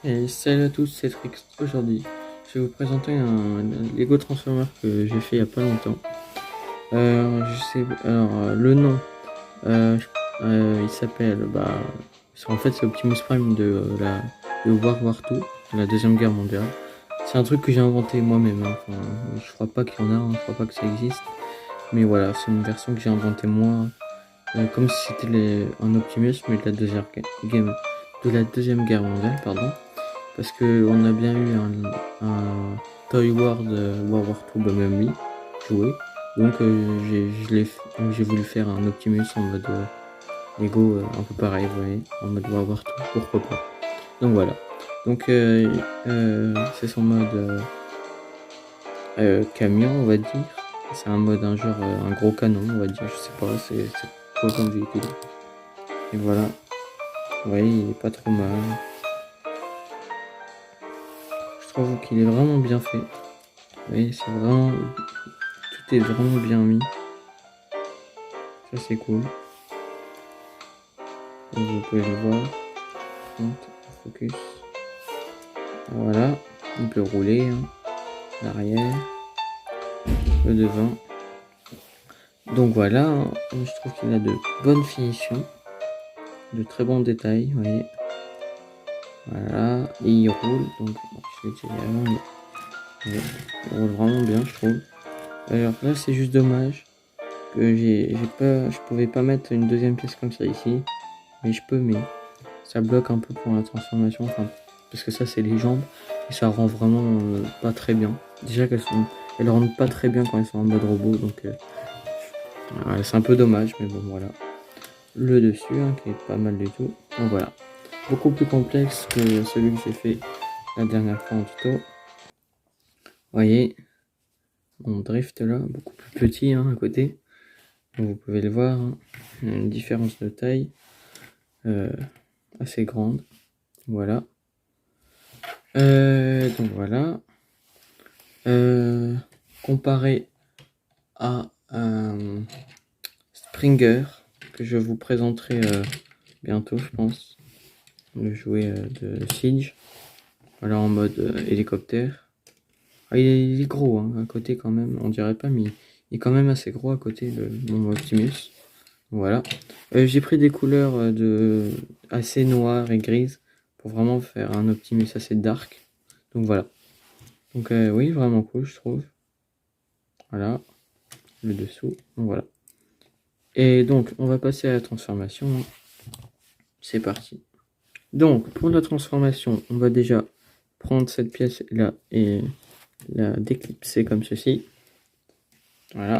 Et salut à tous, c'est Trix. Aujourd'hui, je vais vous présenter un Lego Transformer que j'ai fait il y a pas longtemps. Le nom, il s'appelle, en fait, c'est Optimus Prime de World War II, la Deuxième Guerre mondiale. C'est un truc que j'ai inventé moi-même, hein. Enfin, je crois pas qu'il y en a, hein. Je crois pas que ça existe. Mais voilà, c'est une version que j'ai inventée moi, comme si c'était un Optimus, mais de la Deuxième Guerre mondiale, pardon. Parce que on a bien eu un Toy World World War 2 Bumblebee joué. Donc j'ai voulu faire un Optimus en mode Lego un peu pareil, vous voyez, en mode World War 2, pourquoi pas. Donc voilà. Donc c'est son mode camion, on va dire. C'est un mode un gros canon, on va dire, je sais pas, c'est quoi comme véhicule. Et voilà. Vous voyez, il est pas trop mal. Je trouve qu'il est vraiment bien fait. Vous voyez, tout est vraiment bien mis. Ça c'est cool. Donc, vous pouvez le voir. Focus. Voilà. On peut rouler. Hein. L'arrière. Le devant. Donc voilà. Hein. Je trouve qu'il a de bonnes finitions. De très bons détails. Vous voyez. Voilà. Et il roule. Donc je l'ai dit avant. Il roule vraiment bien, je trouve. Alors là c'est juste dommage que je pouvais pas mettre une deuxième pièce comme ça ici. Mais je peux, mais ça bloque un peu pour la transformation, enfin, parce que ça c'est les jambes et ça rend vraiment pas très bien. Déjà elles rendent pas très bien quand elles sont en mode robot, donc ouais, c'est un peu dommage, mais bon voilà. Le dessus hein, qui est pas mal du tout. Donc voilà, beaucoup plus complexe que celui que j'ai fait la dernière fois en tuto. Vous voyez, mon drift là, beaucoup plus petit hein, à côté. Donc, vous pouvez le voir, hein, une différence de taille assez grande. Voilà. Donc voilà. Comparé à un Springer que je vous présenterai bientôt, je pense, le jouet de Siege. Voilà, en mode hélicoptère. Ah, il est gros hein, à côté quand même, on dirait pas, mais il est quand même assez gros à côté de mon Optimus. Voilà. J'ai pris des couleurs assez noires et grises pour vraiment faire un Optimus assez dark. Donc voilà. Donc oui, vraiment cool, je trouve. Voilà, le dessous. Donc voilà. Et donc, on va passer à la transformation. C'est parti. Donc, pour la transformation, on va déjà prendre cette pièce-là et la déclipser comme ceci. Voilà.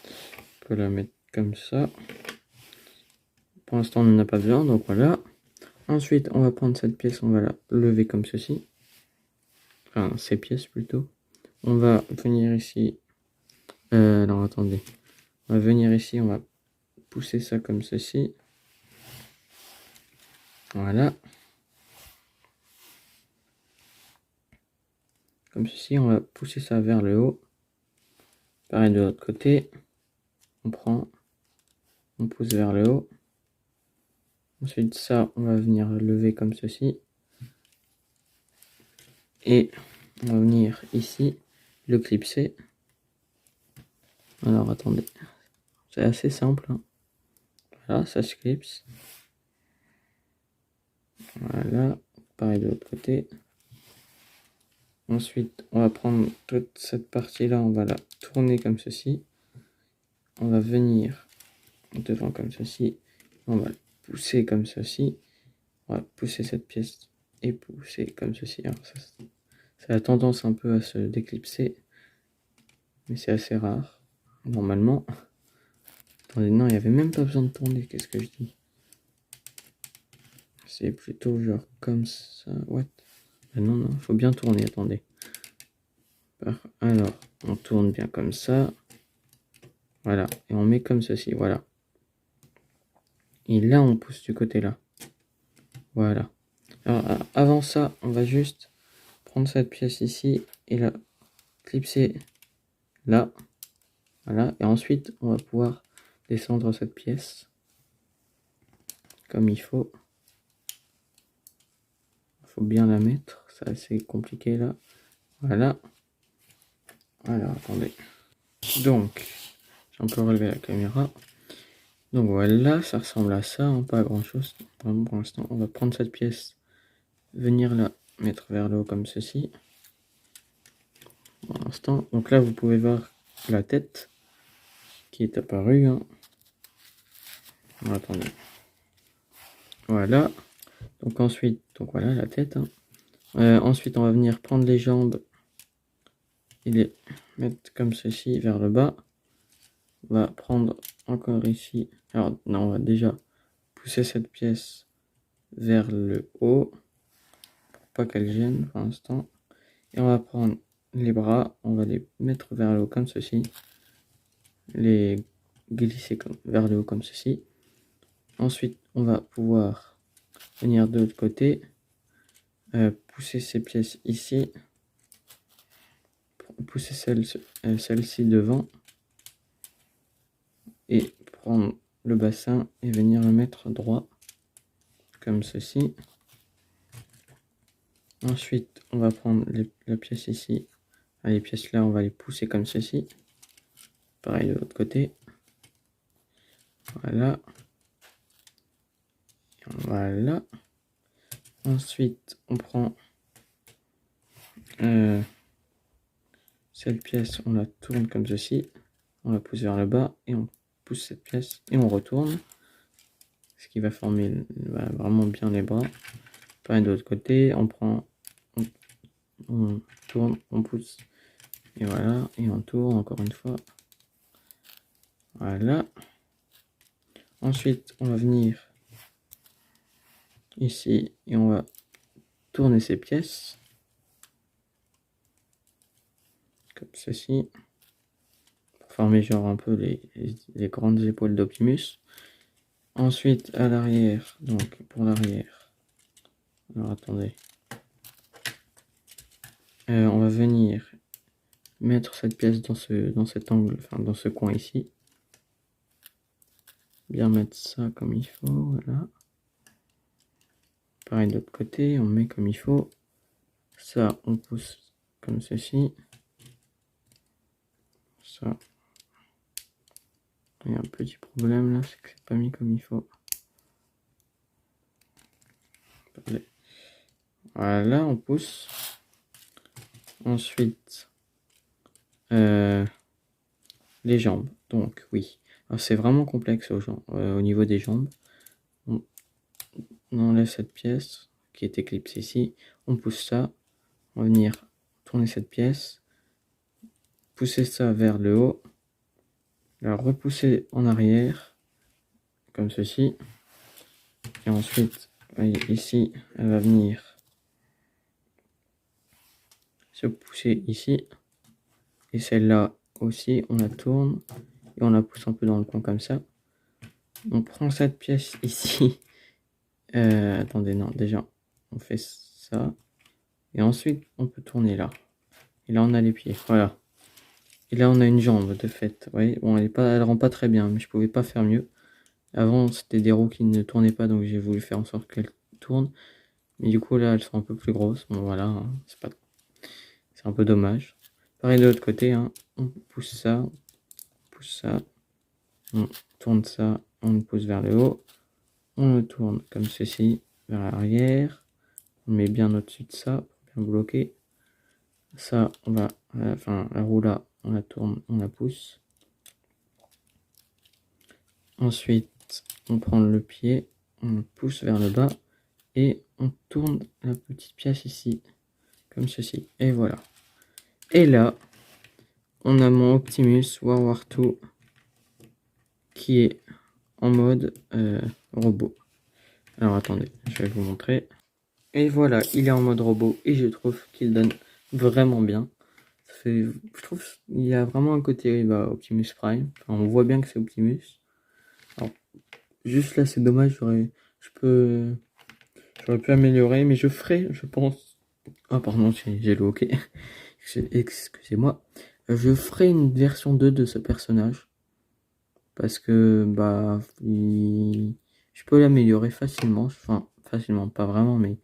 On peut la mettre comme ça. Pour l'instant, on n'en a pas besoin, donc voilà. Ensuite, on va prendre cette pièce, on va la lever comme ceci. Enfin, ces pièces plutôt. On va venir ici. Alors, attendez. On va venir ici, on va pousser ça comme ceci. Voilà. Comme ceci, on va pousser ça vers le haut. Pareil de l'autre côté. On prend, on pousse vers le haut. Ensuite, ça, on va venir lever comme ceci. Et on va venir ici, le clipser. Alors, attendez. C'est assez simple. Hein. Voilà, ça se clipse. Voilà. Pareil de l'autre côté. Ensuite, on va prendre toute cette partie-là, on va la tourner comme ceci. On va venir devant comme ceci. On va pousser comme ceci. On va pousser cette pièce et pousser comme ceci. Alors ça a tendance un peu à se déclipser, mais c'est assez rare, normalement. Attendez, non, il n'y avait même pas besoin de tourner, qu'est-ce que je dis? C'est plutôt genre comme ça, what? Non, non, faut bien tourner, attendez. Alors, on tourne bien comme ça. Voilà, et on met comme ceci, voilà. Et là, on pousse du côté là. Voilà. Alors, avant ça, on va juste prendre cette pièce ici et la clipser là. Voilà. Et ensuite, on va pouvoir descendre cette pièce comme il faut. faut bien la mettre. C'est assez compliqué là. Voilà. Alors, attendez. Donc, j'ai un peu relevé la caméra. Donc voilà, ça ressemble à ça, hein, pas à grand chose. Vraiment pour l'instant, on va prendre cette pièce, venir la mettre vers le haut comme ceci. Pour l'instant, donc là vous pouvez voir la tête qui est apparue. Hein. Bon, attendez. Voilà. Donc ensuite, donc voilà la tête. Hein. Ensuite, on va venir prendre les jambes et les mettre comme ceci vers le bas. On va prendre encore ici. Alors non, on va déjà pousser cette pièce vers le haut pour pas qu'elle gêne pour l'instant. Et on va prendre les bras, on va les mettre vers le haut comme ceci. Les glisser vers le haut comme ceci. Ensuite, on va pouvoir venir de l'autre côté, pousser ces pièces ici, pousser celle-ci devant et prendre le bassin et venir le mettre droit comme ceci. Ensuite, on va prendre la pièce ici, les pièces là, on va les pousser comme ceci. Pareil de l'autre côté. Voilà. Voilà. Ensuite, on prend cette pièce, on la tourne comme ceci. On la pousse vers le bas et on pousse cette pièce et on retourne. Ce qui va former vraiment bien les bras. Pareil de l'autre côté, on prend, on tourne, on pousse. Et voilà, et on tourne encore une fois. Voilà. Ensuite, on va venir ici et on va tourner ces pièces. Comme ceci. Pour former genre un peu les grandes épaules d'Optimus. Ensuite, à l'arrière, donc pour l'arrière. Alors attendez. On va venir mettre cette pièce dans cet angle, enfin dans ce coin ici. Bien mettre ça comme il faut, voilà. Pareil de l'autre côté, on met comme il faut. Ça, on pousse comme ceci. Ça. Il y a un petit problème là, c'est que c'est pas mis comme il faut. Attendez. Voilà, on pousse. Ensuite, les jambes. Donc, oui. C'est vraiment complexe au niveau des jambes. On enlève cette pièce qui est éclipsée ici. On pousse ça. On va venir tourner cette pièce. Pousser ça vers le haut. La repousser en arrière. Comme ceci. Et ensuite, voyez, ici, elle va venir se pousser ici. Et celle-là aussi, on la tourne. Et on la pousse un peu dans le coin comme ça. On prend cette pièce ici. Attendez, non, déjà, on fait ça. Et ensuite, on peut tourner là. Et là, on a les pieds, voilà. Et là, on a une jambe, de fait. Vous voyez, bon, elle rend pas très bien, mais je pouvais pas faire mieux. Avant, c'était des roues qui ne tournaient pas, donc j'ai voulu faire en sorte qu'elles tournent. Mais du coup, là, elles sont un peu plus grosses. Bon, voilà, hein, c'est un peu dommage. Pareil de l'autre côté, hein, on pousse ça, on tourne ça, on le pousse vers le haut. On le tourne comme ceci, vers l'arrière. On met bien au-dessus de ça, pour bien bloquer. Ça, on va, enfin, la roue là, on la tourne, on la pousse. Ensuite, on prend le pied, on le pousse vers le bas et on tourne la petite pièce ici, comme ceci. Et voilà. Et là, on a mon Optimus World War 2 qui est en mode robot. Alors attendez, je vais vous montrer. Et voilà, il est en mode robot et je trouve qu'il donne vraiment bien. Je trouve qu'il y a vraiment un côté Optimus Prime. Enfin, on voit bien que c'est Optimus. Alors, juste là, c'est dommage. J'aurais pu améliorer, mais je ferai, je pense. Ah, pardon, j'ai le OK. Excusez-moi. Je ferai une version 2 de ce personnage. Parce que, je peux l'améliorer facilement. Enfin, facilement, pas vraiment, mais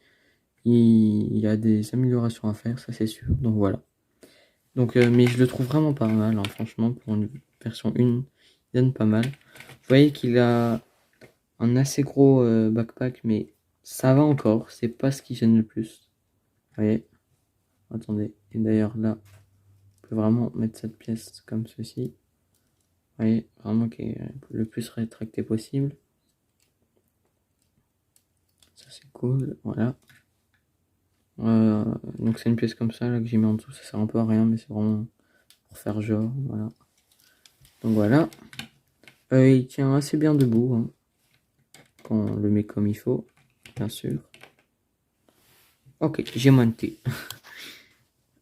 il y a des améliorations à faire, ça c'est sûr. Donc voilà. Donc, mais je le trouve vraiment pas mal, hein, franchement, pour une version 1, il donne pas mal. Vous voyez qu'il a un assez gros backpack, mais ça va encore, c'est pas ce qui gêne le plus. Vous voyez? Attendez, et d'ailleurs là, on peut vraiment mettre cette pièce comme ceci. Vous voyez, vraiment qui est le plus rétracté possible. Ça c'est cool, voilà. Donc c'est une pièce comme ça là que j'ai mis en dessous, ça sert un peu à rien, mais c'est vraiment pour faire genre, voilà. Donc voilà. Il tient assez bien debout, hein, quand on le met comme il faut, bien sûr. Ok, j'ai monté.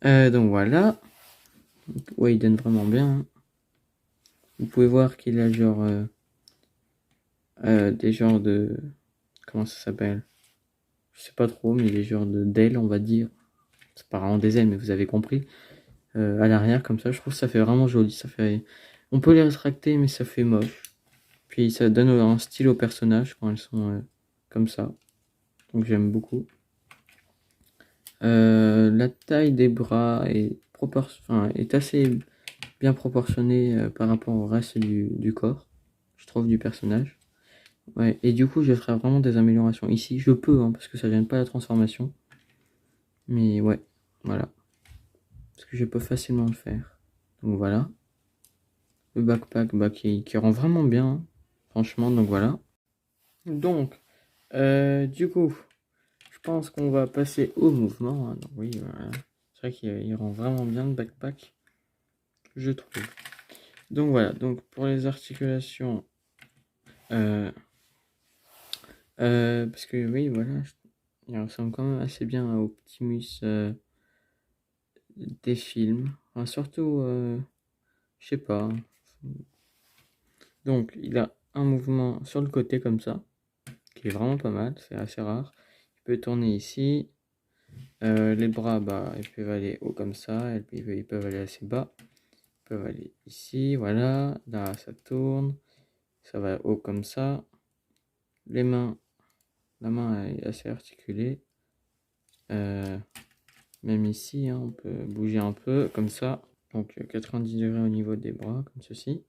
Donc voilà. Ouais, il donne vraiment bien, hein. Vous pouvez voir qu'il a genre des genres de... Comment ça s'appelle? Je sais pas trop, mais des genres d'ailes, on va dire. C'est pas vraiment des ailes, mais vous avez compris. À l'arrière, comme ça, je trouve que ça fait vraiment joli. Ça fait... On peut les rétracter, mais ça fait moche. Puis ça donne un style aux personnages quand elles sont comme ça. Donc j'aime beaucoup. La taille des bras est assez bien proportionnée par rapport au reste du corps, je trouve, du personnage. Ouais, et du coup, je ferai vraiment des améliorations ici. Je peux, hein, parce que ça gêne pas la transformation. Mais ouais, voilà. Parce que je peux facilement le faire. Donc voilà. Le backpack qui rend vraiment bien, hein, franchement, donc voilà. Donc, du coup, je pense qu'on va passer au mouvement, hein. Donc oui, voilà. C'est vrai qu'il rend vraiment bien le backpack, je trouve. Donc voilà, donc pour les articulations, parce que oui, voilà, il ressemble quand même assez bien à Optimus des films. Enfin, surtout, je sais pas. Donc il a un mouvement sur le côté comme ça, qui est vraiment pas mal, c'est assez rare. Il peut tourner ici. Les bras, bah, ils peuvent aller haut comme ça, ils peuvent aller assez bas. Ils peuvent aller ici, voilà. Là, ça tourne. Ça va haut comme ça. Les mains, la main est assez articulée. Même ici, hein, on peut bouger un peu comme ça. Donc 90 degrés au niveau des bras, comme ceci.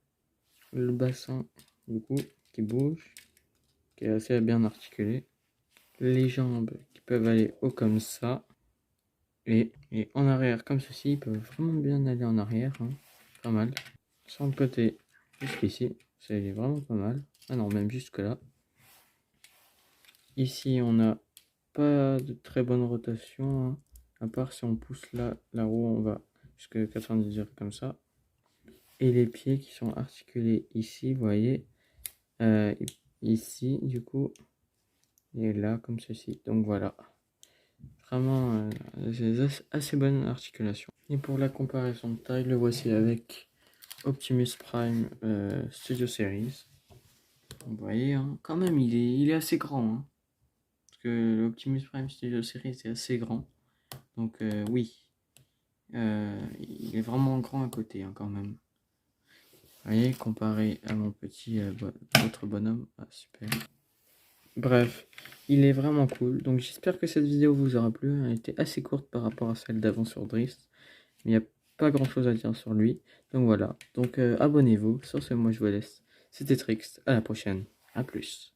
Le bassin, du coup, qui bouge, qui est assez bien articulé. Les jambes qui peuvent aller haut comme ça. Et en arrière, comme ceci, ils peuvent vraiment bien aller en arrière, hein. Pas mal. Sur le côté, jusqu'ici, c'est vraiment pas mal. Ah non, même jusque là. Ici, on n'a pas de très bonne rotation, hein. À part si on pousse là, la roue, on va jusqu'à 90 degrés comme ça. Et les pieds qui sont articulés ici, vous voyez, ici, du coup, et là, comme ceci. Donc voilà. Vraiment, j'ai assez bonne articulation. Et pour la comparaison de taille, le voici avec Optimus Prime Studio Series. Vous voyez, hein, quand même, il est assez grand, hein, parce que l'Optimus Prime Studio Series est assez grand. Donc oui, il est vraiment grand à côté, hein, quand même. Vous voyez, comparé à mon petit autre bonhomme. Ah, super. Bref, il est vraiment cool. Donc j'espère que cette vidéo vous aura plu. Elle était assez courte par rapport à celle d'avant sur Drift. Mais il n'y a pas grand chose à dire sur lui. Donc voilà. Donc abonnez-vous. Sur ce, moi je vous laisse. C'était Trix. À la prochaine. A plus.